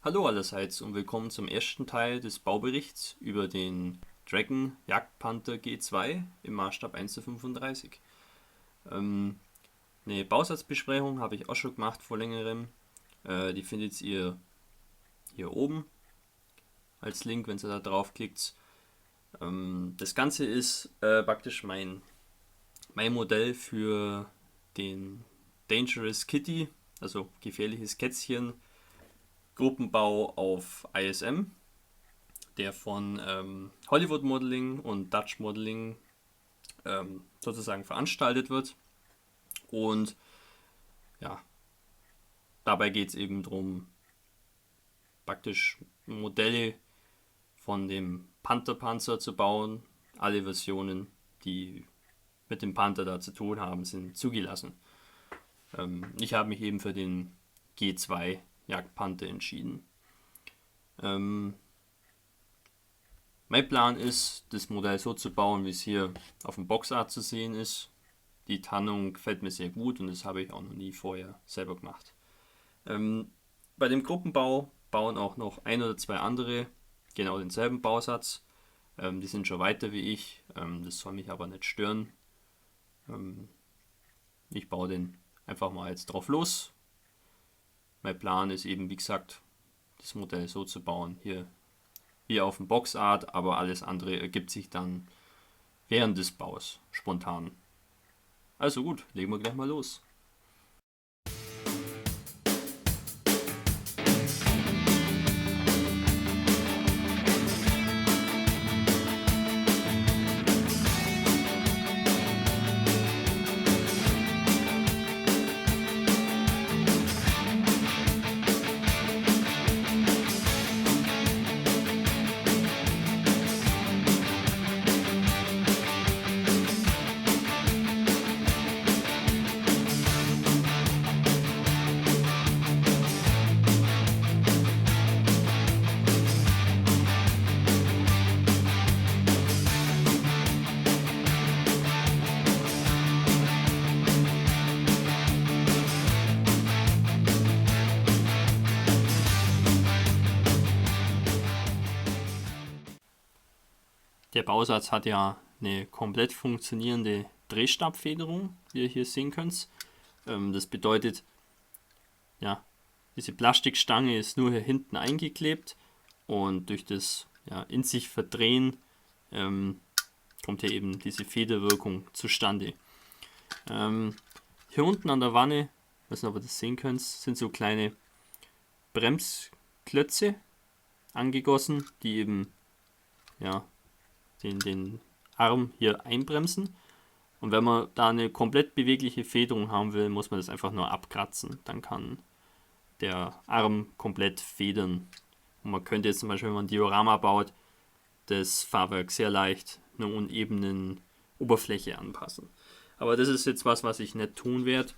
Hallo allerseits und willkommen zum ersten Teil des Bauberichts über den Dragon Jagdpanther G2 im Maßstab 1:35. Eine Bausatzbesprechung habe ich auch schon gemacht vor längerem. Die findet ihr hier oben als Link, wenn ihr da draufklickt. Das Ganze ist praktisch mein Modell für den Dangerous Kitty, also gefährliches Kätzchen, Gruppenbau auf ISM, der von Hollywood Modeling und Dutch Modeling sozusagen veranstaltet wird. Und ja, dabei geht es eben darum, praktisch Modelle von dem Panther-Panzer zu bauen. Alle Versionen, die mit dem Panther da zu tun haben, sind zugelassen. Ich habe mich eben für den G2 Jagdpanther entschieden. Mein Plan ist, das Modell so zu bauen, wie es hier auf dem Boxart zu sehen ist. Die Tarnung gefällt mir sehr gut und das habe ich auch noch nie vorher selber gemacht. Bei dem Gruppenbau bauen auch noch ein oder zwei andere genau denselben Bausatz. Die sind schon weiter wie ich, das soll mich aber nicht stören. Ich baue den einfach mal jetzt drauf los. Mein Plan ist eben, wie gesagt, das Modell so zu bauen, hier wie auf dem Boxart, aber alles andere ergibt sich dann während des Baus spontan. Also gut, legen wir gleich mal los. Der Bausatz hat ja eine komplett funktionierende Drehstabfederung, wie ihr hier sehen könnt. Das bedeutet, ja, diese Plastikstange ist nur hier hinten eingeklebt und durch das in sich Verdrehen kommt hier eben diese Federwirkung zustande. Hier unten an der Wanne, ich weiß nicht, ob ihr das sehen könnt, sind so kleine Bremsklötze angegossen, die eben den Arm hier einbremsen. Und wenn man da eine komplett bewegliche Federung haben will, muss man das einfach nur abkratzen. Dann kann der Arm komplett federn. Und man könnte jetzt zum Beispiel, wenn man ein Diorama baut, das Fahrwerk sehr leicht einer unebenen Oberfläche anpassen. Aber das ist jetzt was ich nicht tun werde.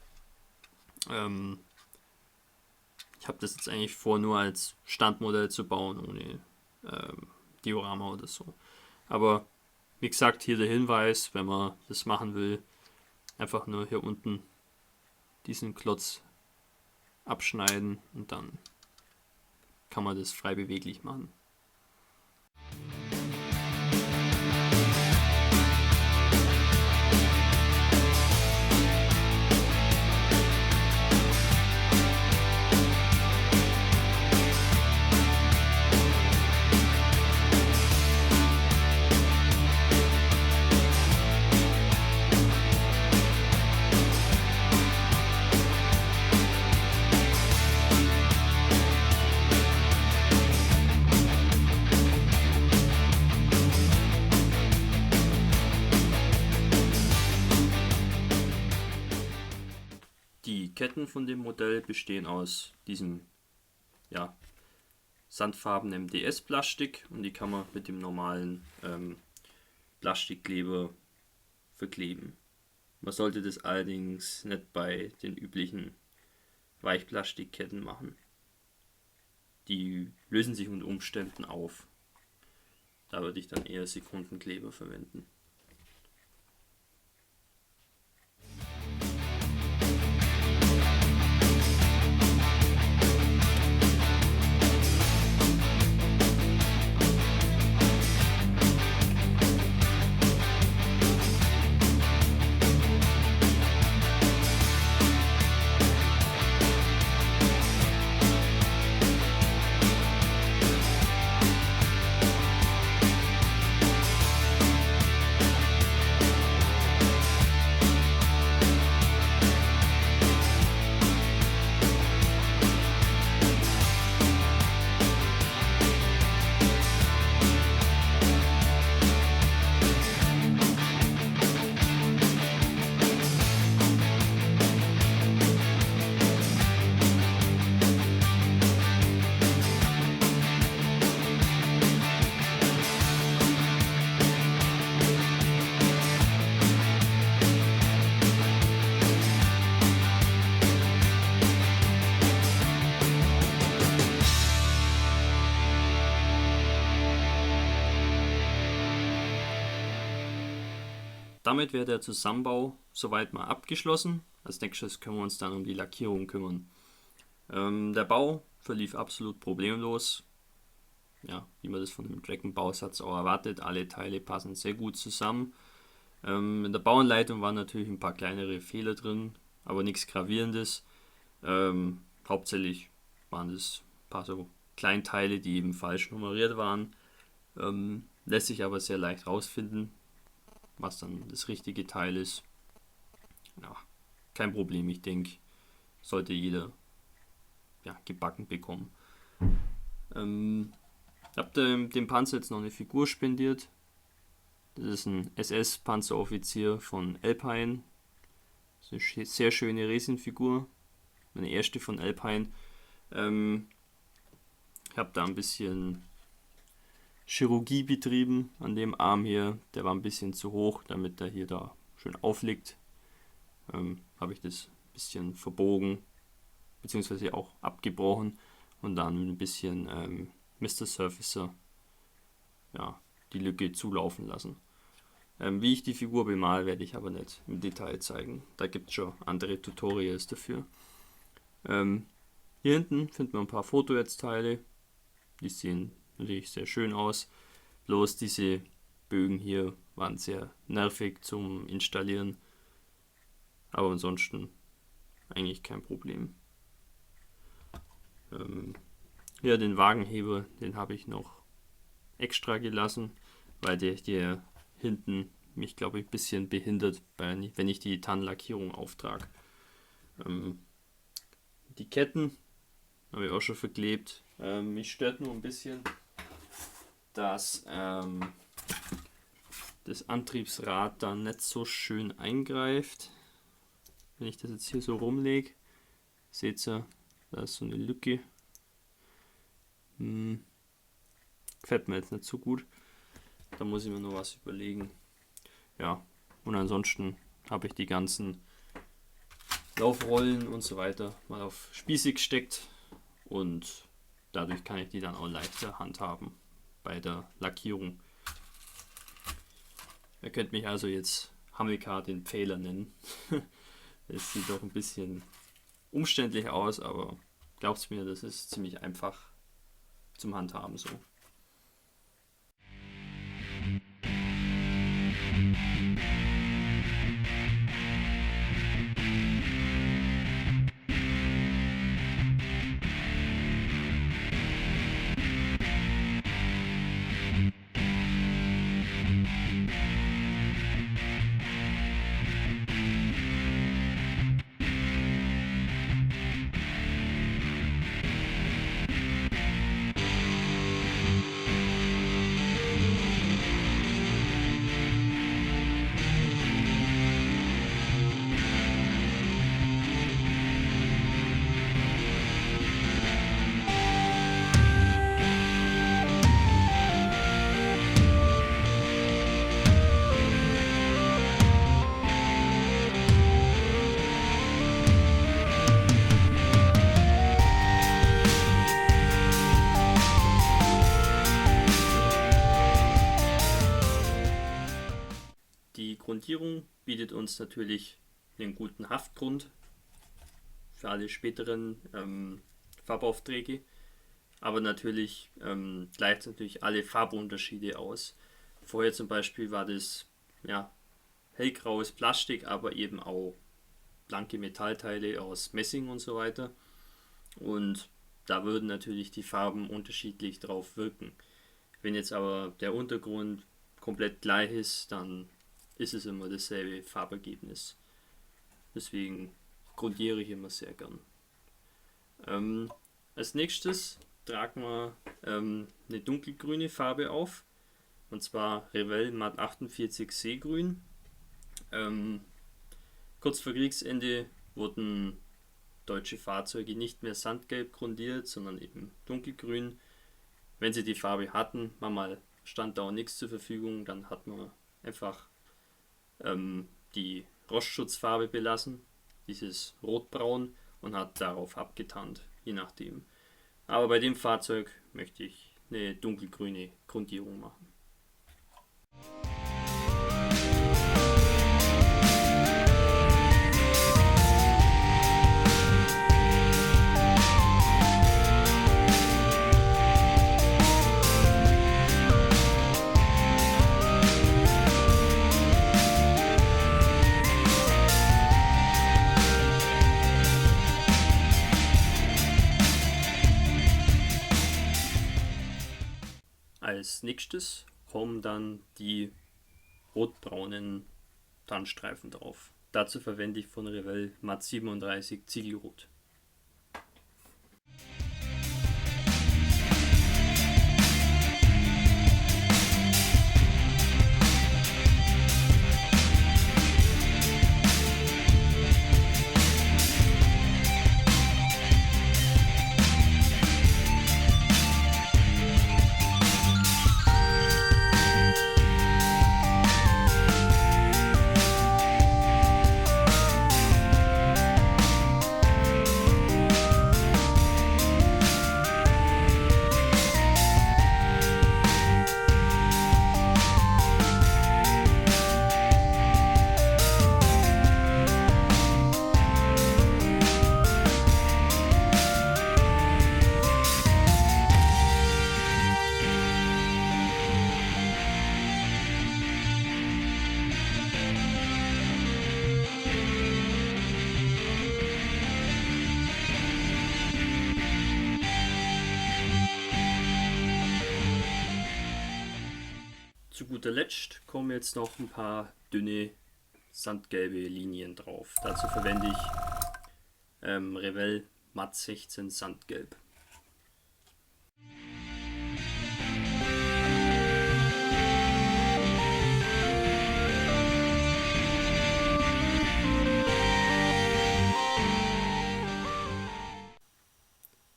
Ich habe das jetzt eigentlich vor, nur als Standmodell zu bauen, ohne Diorama oder so. Aber wie gesagt, hier der Hinweis, wenn man das machen will, einfach nur hier unten diesen Klotz abschneiden und dann kann man das frei beweglich machen. Die Ketten von dem Modell bestehen aus diesem sandfarbenen DS-Plastik und die kann man mit dem normalen Plastikkleber verkleben. Man sollte das allerdings nicht bei den üblichen Weichplastikketten machen. Die lösen sich unter Umständen auf. Da würde ich dann eher Sekundenkleber verwenden. damit wäre der Zusammenbau soweit mal abgeschlossen. Als nächstes können wir uns dann um die Lackierung kümmern. Der Bau verlief absolut problemlos. Ja, wie man das von dem Dragon-Bausatz auch erwartet. Alle Teile passen sehr gut zusammen. In der Bauanleitung waren natürlich ein paar kleinere Fehler drin, aber nichts Gravierendes. Hauptsächlich waren es ein paar so Kleinteile, die eben falsch nummeriert waren. Lässt sich aber sehr leicht rausfinden, was dann das richtige Teil ist. Ja, kein Problem, ich denke, sollte jeder gebacken bekommen. Ich habe dem Panzer jetzt noch eine Figur spendiert. Das ist ein SS-Panzeroffizier von Alpine. Das ist eine sehr schöne Resin-Figur. Meine erste von Alpine. Ich habe da ein bisschen Chirurgie betrieben an dem Arm hier. Der war ein bisschen zu hoch, damit er hier da schön aufliegt. Habe ich das ein bisschen verbogen, beziehungsweise auch abgebrochen und dann ein bisschen Mr. Surfacer die Lücke zulaufen lassen. Wie ich die Figur bemale, werde ich aber nicht im Detail zeigen. Da gibt es schon andere Tutorials dafür. Hier hinten finden wir ein paar Fotonetzteile. Die sehen natürlich sehr schön aus. Bloß diese Bögen hier waren sehr nervig zum Installieren. Aber ansonsten eigentlich kein Problem. Hier den Wagenheber, den habe ich noch extra gelassen, weil der hier hinten mich, glaube ich, ein bisschen behindert, wenn ich die Tannenlackierung auftrage. Die Ketten habe ich auch schon verklebt. Mich stört nur ein bisschen, dass das Antriebsrad da nicht so schön eingreift. Wenn ich das jetzt hier so rumlege, seht ihr, da ist so eine Lücke. Gefällt mir jetzt nicht so gut. Da muss ich mir noch was überlegen. Ja, und ansonsten habe ich die ganzen Laufrollen und so weiter mal auf Spieße gesteckt und dadurch kann ich die dann auch leichter handhaben bei der Lackierung. Ihr könnt mich also jetzt Hamilcar den Pfähler nennen. Es sieht doch ein bisschen umständlich aus, aber glaubt mir, das ist ziemlich einfach zum Handhaben so. Die Grundierung bietet uns natürlich einen guten Haftgrund für alle späteren Farbaufträge, aber natürlich gleicht natürlich alle Farbunterschiede aus. Vorher zum Beispiel war das hellgraues Plastik, aber eben auch blanke Metallteile aus Messing und so weiter. Und da würden natürlich die Farben unterschiedlich drauf wirken. Wenn jetzt aber der Untergrund komplett gleich ist, dann ist es immer dasselbe Farbergebnis. Deswegen grundiere ich immer sehr gern. Als nächstes tragen wir eine dunkelgrüne Farbe auf. Und zwar Revell Matt 48 Seegrün. Kurz vor Kriegsende wurden deutsche Fahrzeuge nicht mehr sandgelb grundiert, sondern eben dunkelgrün. Wenn sie die Farbe hatten, manchmal stand da auch nichts zur Verfügung, dann hat man einfach die Rostschutzfarbe belassen, dieses Rotbraun, und hat darauf abgetannt, je nachdem. Aber bei dem Fahrzeug möchte ich eine dunkelgrüne Grundierung machen. Als nächstes kommen dann die rotbraunen Tannenstreifen drauf. Dazu verwende ich von Revell Matt 37 Ziegelrot. Zu guter Letzt kommen jetzt noch ein paar dünne sandgelbe Linien drauf. Dazu verwende ich Revell Matt 16 Sandgelb.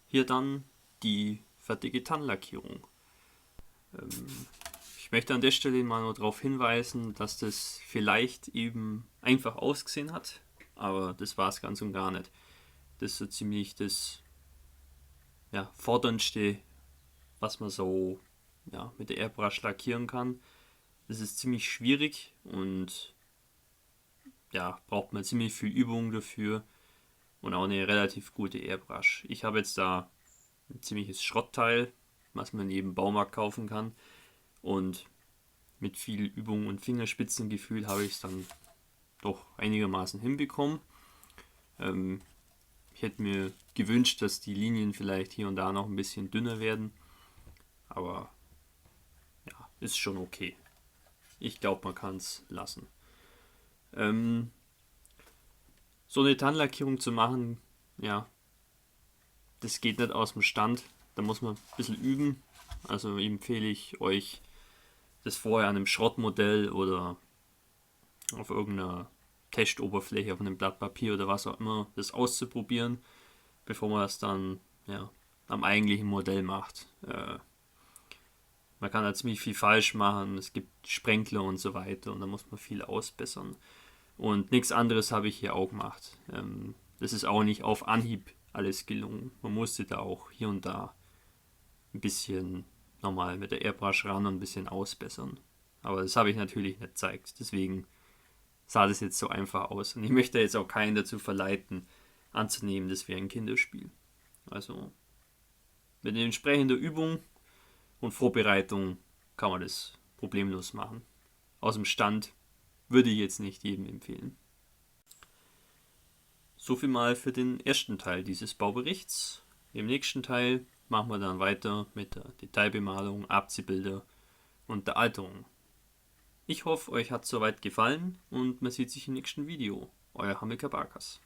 Hier dann die fertige Tannenlackierung. Ich möchte an der Stelle mal nur darauf hinweisen, dass das vielleicht eben einfach ausgesehen hat, aber das war es ganz und gar nicht. Das ist so ziemlich das Forderndste, was man so mit der Airbrush lackieren kann. Das ist ziemlich schwierig und braucht man ziemlich viel Übung dafür und auch eine relativ gute Airbrush. Ich habe jetzt da ein ziemliches Schrottteil, was man in jedem Baumarkt kaufen kann. Und mit viel Übung und Fingerspitzengefühl habe ich es dann doch einigermaßen hinbekommen. Ich hätte mir gewünscht, dass die Linien vielleicht hier und da noch ein bisschen dünner werden. Aber ja, ist schon okay. Ich glaube, man kann es lassen. So eine Tannenlackierung zu machen, das geht nicht aus dem Stand. Da muss man ein bisschen üben. Also empfehle ich euch, das vorher an einem Schrottmodell oder auf irgendeiner Testoberfläche, auf einem Blatt Papier oder was auch immer, das auszuprobieren, bevor man das dann am eigentlichen Modell macht. Man kann da ziemlich viel falsch machen, es gibt Sprenkler und so weiter und da muss man viel ausbessern. Und nichts anderes habe ich hier auch gemacht. Das ist auch nicht auf Anhieb alles gelungen. Man musste da auch hier und da ein bisschen nochmal mit der Airbrush ran und ein bisschen ausbessern. Aber das habe ich natürlich nicht gezeigt. Deswegen sah das jetzt so einfach aus. Und ich möchte jetzt auch keinen dazu verleiten, anzunehmen, das wäre ein Kinderspiel. Also mit entsprechender Übung und Vorbereitung kann man das problemlos machen. Aus dem Stand würde ich jetzt nicht jedem empfehlen. So viel mal für den ersten Teil dieses Bauberichts. Im nächsten Teil machen wir dann weiter mit der Detailbemalung, Abziehbilder und der Alterung. Ich hoffe, euch hat es soweit gefallen und man sieht sich im nächsten Video. Euer Hamilcar Barkas.